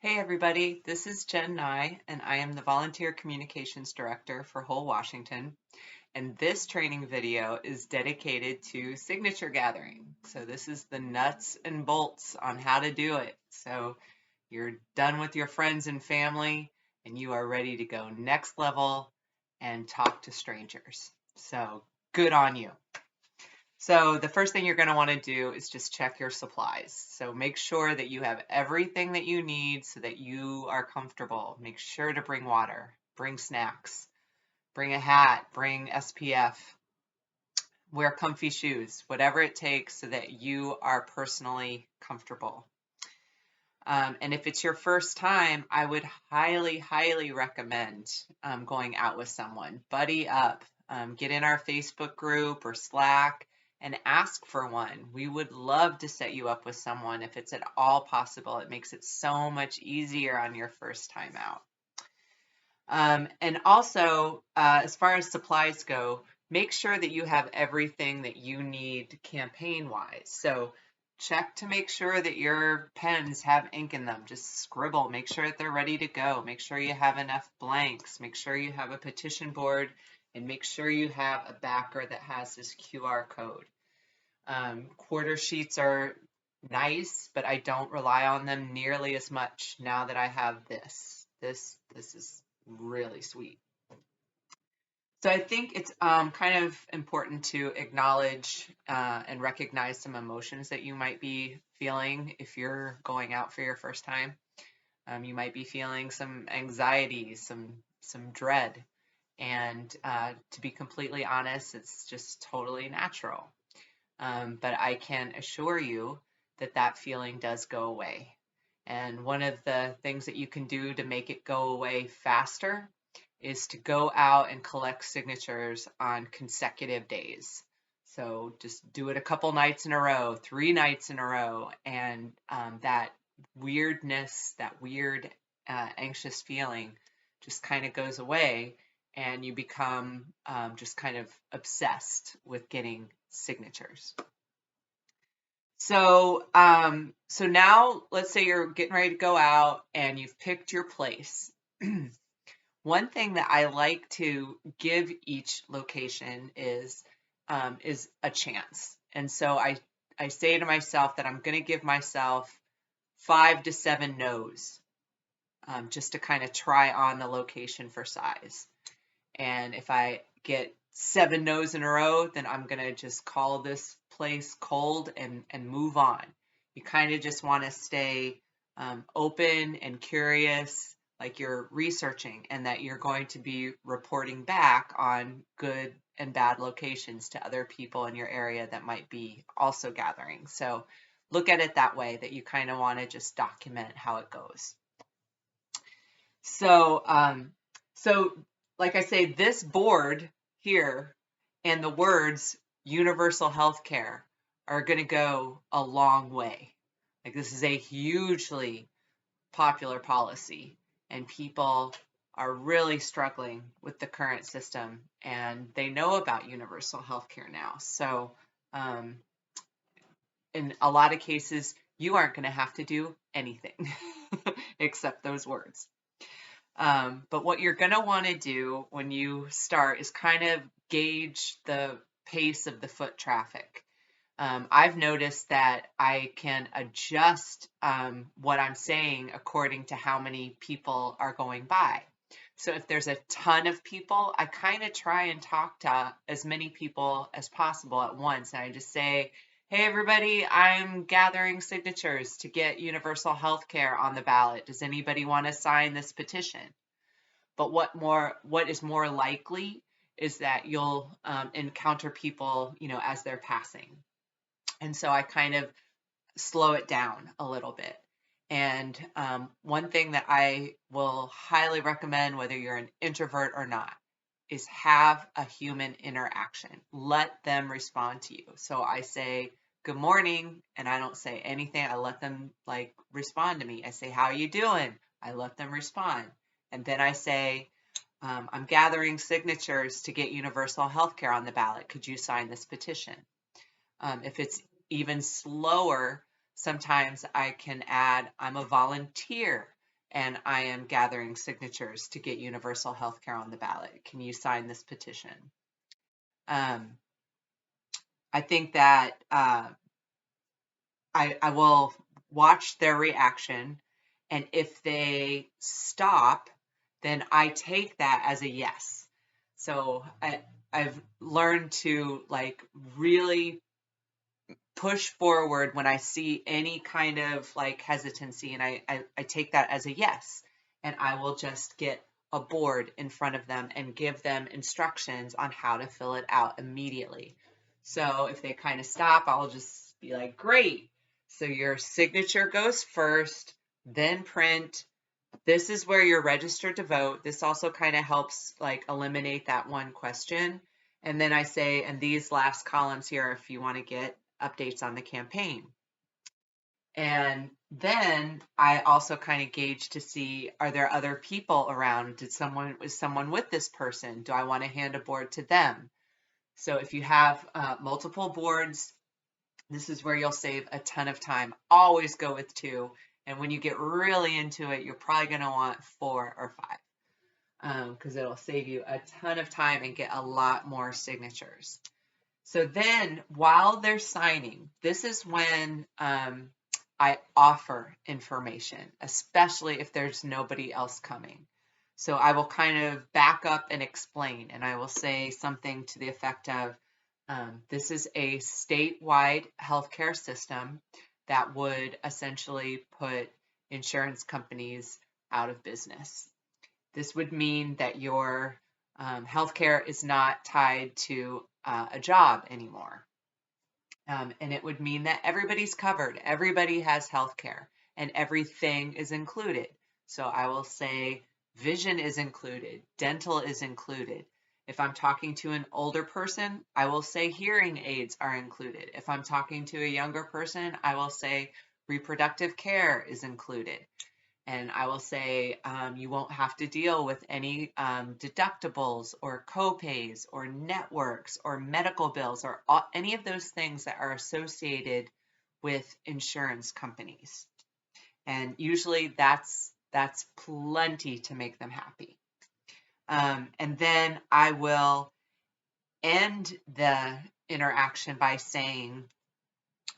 Hey everybody, this is Jen Nye, and I am the Volunteer Communications Director for Whole Washington. And this training video is dedicated to signature gathering. So this is the nuts and bolts on how to do it. So you're done with your friends and family, and you are ready to go next level and talk to strangers. So good on you. So the first thing you're going to want to do is just check your supplies. So make sure that you have everything that you need so that you are comfortable. Make sure to bring water, bring snacks, bring a hat, bring SPF, wear comfy shoes, whatever it takes so that you are personally comfortable. And if it's your first time, I would highly, highly recommend going out with someone. Buddy up, get in our Facebook group or Slack and ask for one. We would love to set you up with someone if it's at all possible. It makes it so much easier on your first time out. And also, as far as supplies go, make sure that you have everything that you need campaign-wise. So check to make sure that your pens have ink in them. Just scribble. Make sure that they're ready to go. Make sure you have enough blanks. Make sure you have a petition board, and make sure you have a backer that has this QR code. Quarter sheets are nice, but I don't rely on them nearly as much now that I have this. This is really sweet. So I think it's kind of important to acknowledge and recognize some emotions that you might be feeling if you're going out for your first time. You might be feeling some anxiety, some dread, and to be completely honest, it's just totally natural. But I can assure you that that feeling does go away. And one of the things that you can do to make it go away faster is to go out and collect signatures on consecutive days. So just do it a couple nights in a row, 3 nights in a row, and that weirdness, that weird anxious feeling just kind of goes away, and you become just kind of obsessed with getting signatures. So now let's say you're getting ready to go out and you've picked your place. One thing that I like to give each location is a chance. And so I say to myself that I'm going to give myself 5 to 7 no's just to kind of try on the location for size. And if I get 7 no's in a row, then I'm going to just call this place cold and move on. You kind of just want to stay open and curious, like you're researching, and that you're going to be reporting back on good and bad locations to other people in your area that might be also gathering. So look at it that way, that you kind of want to just document how it goes. So, like I say, this board here and the words universal health care are going to go a long way. Like, this is a hugely popular policy, and people are really struggling with the current system, and they know about universal health care now. So, in a lot of cases, you aren't going to have to do anything except those words. But what you're going to want to do when you start is kind of gauge the pace of the foot traffic. I've noticed that I can adjust what I'm saying according to how many people are going by. So if there's a ton of people, I kind of try and talk to as many people as possible at once. And I just say, hey, everybody, I'm gathering signatures to get universal health care on the ballot. Does anybody want to sign this petition? But what is more likely is that you'll encounter people, as they're passing. And so I kind of slow it down a little bit. And one thing that I will highly recommend, whether you're an introvert or not, is have a human interaction. Let them respond to you. So I say, good morning, and I don't say anything. I let them respond to me. I say, how are you doing? I let them respond. And then I say, I'm gathering signatures to get universal health care on the ballot. Could you sign this petition? If it's even slower, sometimes I can add, I'm a volunteer and I am gathering signatures to get universal health care on the ballot. Can you sign this petition? I think that I will watch their reaction, and if they stop, then I take that as a yes. So I've learned to like really push forward when I see any kind of like hesitancy, and I take that as a yes, and I will just get a board in front of them and give them instructions on how to fill it out immediately. So if they kind of stop, I'll just be like, great. So your signature goes first, then print. This is where you're registered to vote. This also kind of helps like eliminate that one question. And then I say, and these last columns here, if you want to get updates on the campaign. And then I also kind of gauge to see, are there other people around? Is someone with this person? Do I want to hand a board to them? So if you have multiple boards, this is where you'll save a ton of time. Always go with 2. And when you get really into it, you're probably going to want 4 or 5 because it'll save you a ton of time and get a lot more signatures. So then while they're signing, this is when I offer information, especially if there's nobody else coming. So I will kind of back up and explain, and I will say something to the effect of, this is a statewide healthcare system that would essentially put insurance companies out of business. This would mean that your healthcare is not tied to a job anymore. And it would mean that everybody's covered, everybody has healthcare, and everything is included. So I will say vision is included, dental is included. If I'm talking to an older person, I will say hearing aids are included. If I'm talking to a younger person, I will say reproductive care is included. And I will say you won't have to deal with any deductibles or copays or networks or medical bills or any of those things that are associated with insurance companies. And usually that's plenty to make them happy. And then I will end the interaction by saying,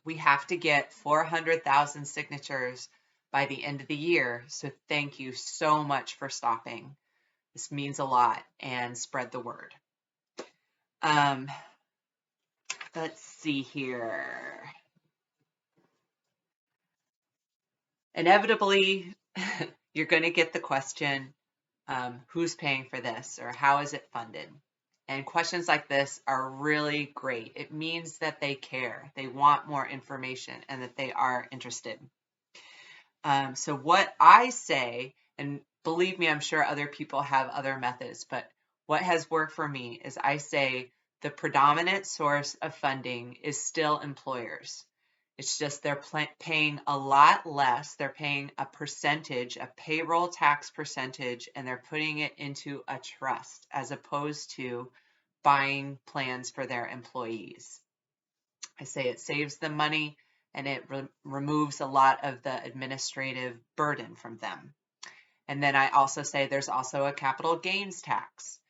we have to get 400,000 signatures by the end of the year. So thank you so much for stopping. This means a lot, and spread the word. Let's see here. Inevitably, you're going to get the question, who's paying for this, or how is it funded? And questions like this are really great. It means that they care, they want more information, and that they are interested. So what I say, and believe me, I'm sure other people have other methods, but what has worked for me is I say the predominant source of funding is still employers. It's just they're paying a lot less. They're paying a percentage, a payroll tax percentage, and they're putting it into a trust as opposed to buying plans for their employees. I say it saves them money and it removes a lot of the administrative burden from them. And then I also say there's also a capital gains tax,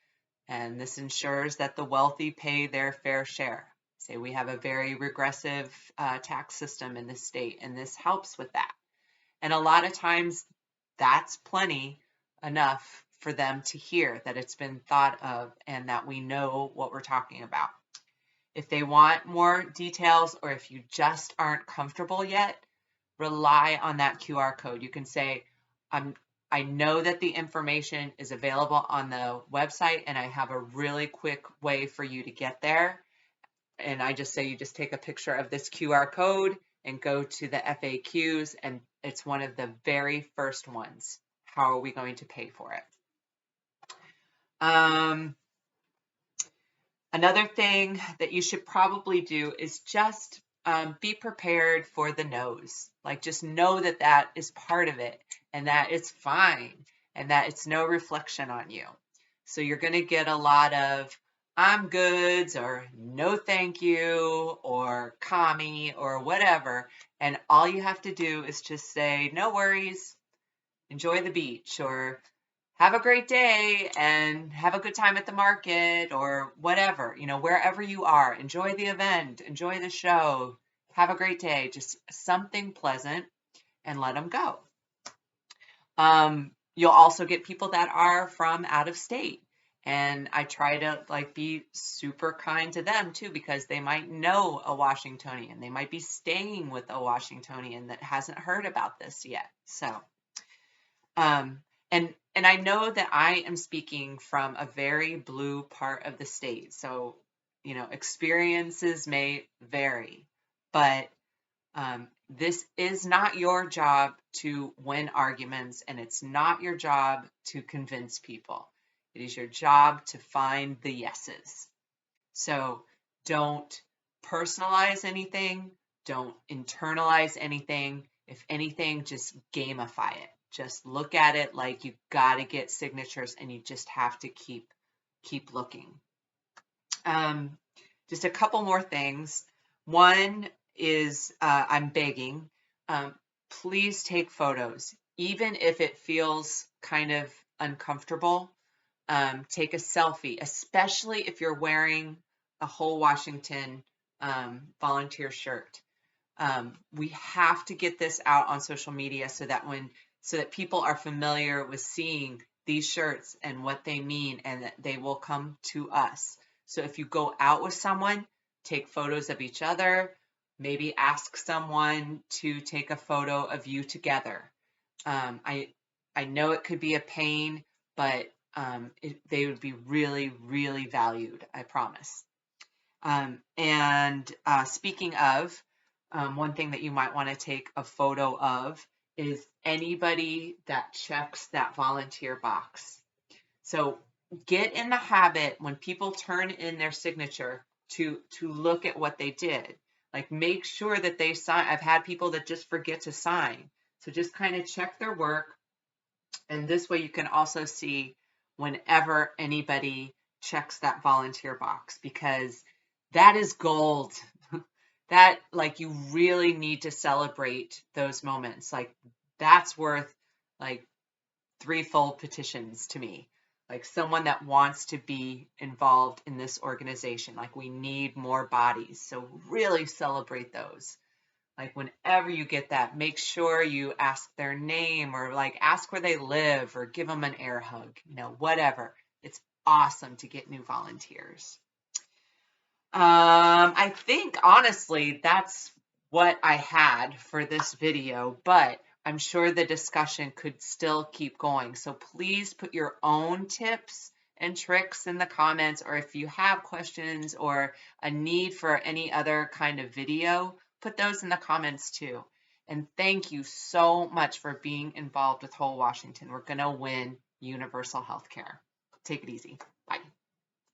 and this ensures that the wealthy pay their fair share. Say we have a very regressive tax system in this state, and this helps with that. And a lot of times that's plenty enough for them to hear that it's been thought of and that we know what we're talking about. If they want more details, or if you just aren't comfortable yet, rely on that QR code. You can say, I know that the information is available on the website and I have a really quick way for you to get there. And I just say you just take a picture of this QR code and go to the FAQs, and it's one of the very first ones. How are we going to pay for it? Another thing that you should probably do is just be prepared for the no's. Like, just know that that is part of it and that it's fine and that it's no reflection on you. So you're going to get a lot of I'm goods or no thank you or commie or whatever. And all you have to do is just say, no worries. enjoy the beach, or have a great day and have a good time at the market, or whatever, wherever you are, enjoy the event, enjoy the show, have a great day, just something pleasant, and let them go. You'll also get people that are from out of state. And I try to be super kind to them too, because they might know a Washingtonian. They might be staying with a Washingtonian that hasn't heard about this yet. So, and I know that I am speaking from a very blue part of the state. So, experiences may vary, but this is not your job to win arguments, and it's not your job to convince people. It is your job to find the yeses. So don't personalize anything. Don't internalize anything. If anything, just gamify it. Just look at it like you got to get signatures, and you just have to keep looking. Just a couple more things. One is I'm begging, please take photos, even if it feels kind of uncomfortable. Take a selfie, especially if you're wearing a whole Washington volunteer shirt. We have to get this out on social media so that people are familiar with seeing these shirts and what they mean, and that they will come to us. So if you go out with someone, take photos of each other. Maybe ask someone to take a photo of you together. I know it could be a pain, but they would be really, really valued, I promise. And speaking of, one thing that you might want to take a photo of is anybody that checks that volunteer box. So get in the habit, when people turn in their signature, to look at what they did. Make sure that they sign. I've had people that just forget to sign. So just kind of check their work. And this way you can also see whenever anybody checks that volunteer box, because that is gold. That you really need to celebrate those moments. That's worth 3 full petitions to me. Someone that wants to be involved in this organization. We need more bodies. So really celebrate those. Whenever you get that, make sure you ask their name, or ask where they live, or give them an air hug, whatever. It's awesome to get new volunteers. I think honestly that's what I had for this video, but I'm sure the discussion could still keep going. So please put your own tips and tricks in the comments, or if you have questions or a need for any other kind of video, put those in the comments too. And thank you so much for being involved with Whole Washington. We're going to win universal health care. Take it easy. Bye.